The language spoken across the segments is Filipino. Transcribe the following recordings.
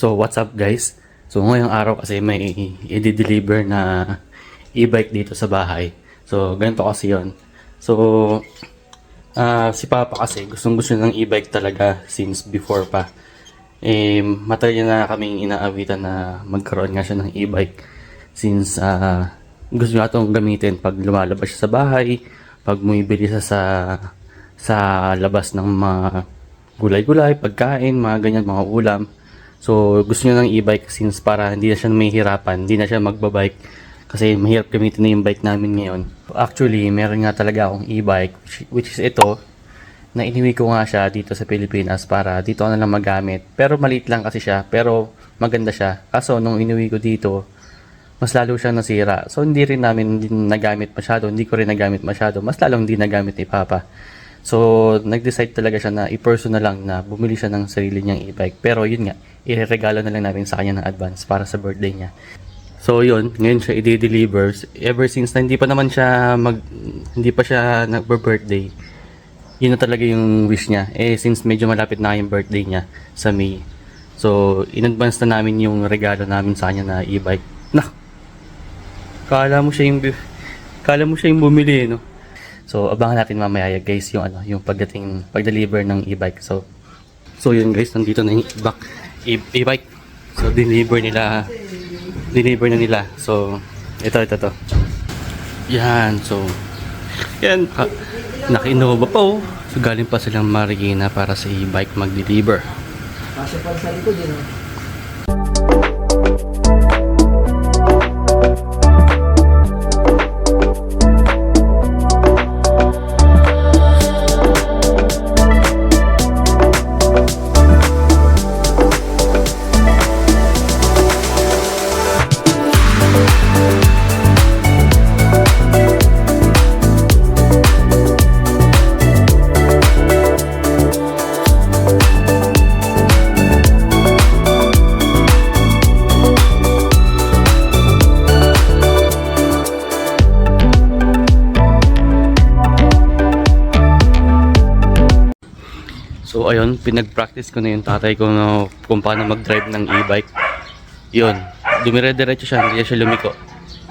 So what's up guys? So ngayong araw kasi may i-deliver na e-bike dito sa bahay. So ganito kasi yon. So si Papa kasi gustong-gusto ng e-bike talaga since before pa. Matagal na kaming inaawitan na magkaroon nga siya ng e-bike since gusto niya itong gamitin pag lumalabas siya sa bahay, pag bumibili siya sa labas ng mga gulay-gulay, pagkain, mga ganyan, mga ulam. So, gusto niya ng e-bike since para hindi na siya mahihirapan, hindi na siya magbabike kasi mahirap gamitin na yung bike namin ngayon. Actually, meron nga talaga akong e-bike which is ito, na iniwi ko nga siya dito sa Pilipinas para dito na lang magamit. Pero maliit lang kasi siya, pero maganda siya. Kaso nung iniwi ko dito, mas lalo siya nasira. So, hindi rin namin nagamit masyado, hindi ko rin nagamit masyado, mas lalong hindi nagamit ni Papa. So, nag-decide talaga siya na i-personal lang na bumili siya ng sarili niyang e-bike. Pero yun nga, ireregalo na lang namin sa kanya ng advance para sa birthday niya. So yun, ngayon siya i-deliver. Ever since na hindi pa siya nagbe-birthday, yun na talaga yung wish niya. Since medyo malapit na yung birthday niya sa May. So, in-advance na namin yung regalo namin sa kanya na e-bike. Kala mo siya yung bumili, no? So, abangan natin mamaya guys yung pag-deliver ng e-bike. So yun guys, nandito na yung e-bike. So, deliver na nila. So, ito. Yan, so, yan. Naka-Innova pa oh. So, galing pa silang Marikina para sa e-bike mag-deliver. Pasok pa sa likod yun. So ayun, pinag-practice ko na yung tatay ko na kung paano mag-drive ng e-bike. Yun, dumire-diretso siya, hindi siya lumiko.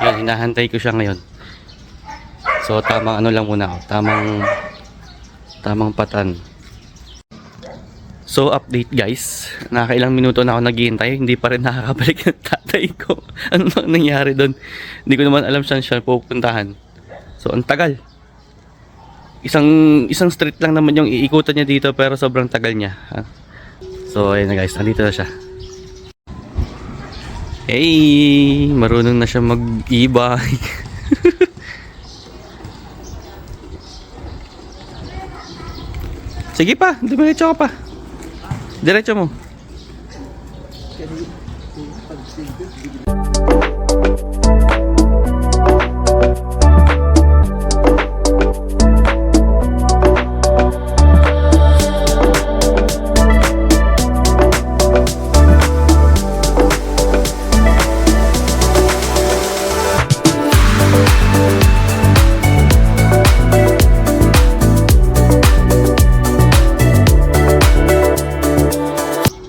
Yun, hinahantay ko siya ngayon. So tamang lang muna ako, tamang patan. So update guys, nakakailang minuto na ako naghihintay, hindi pa rin nakakabalik yung tatay ko. Ano nang nangyari doon? Hindi ko naman alam saan siya pupuntahan. So ang tagal. Isang street lang naman yung iikutan niya dito pero sobrang tagal niya. So ayun na guys, nandito na siya. Hey, marunong na siya mag-e-bike. Sige pa, dumiretso ka pa. Diretso mo.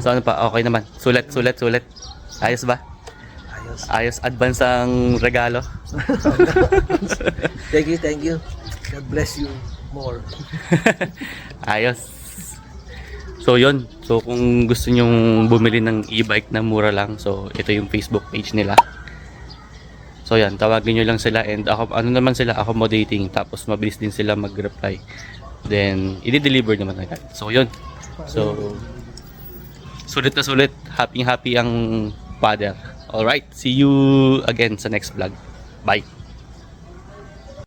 So ano pa? Okay naman. Sulit. Ayos ba? Ayos. Advance ang regalo. Thank you. God bless you more. Ayos. So yun. So kung gusto nyong bumili ng e-bike na mura lang, so ito yung Facebook page nila. So yan, tawagin nyo lang sila and naman sila, accommodating, tapos mabilis din sila mag-reply. Then i-deliver naman agad. So yun. So sulit na sulit. Happy ang father. Alright, see you again sa next vlog. Bye.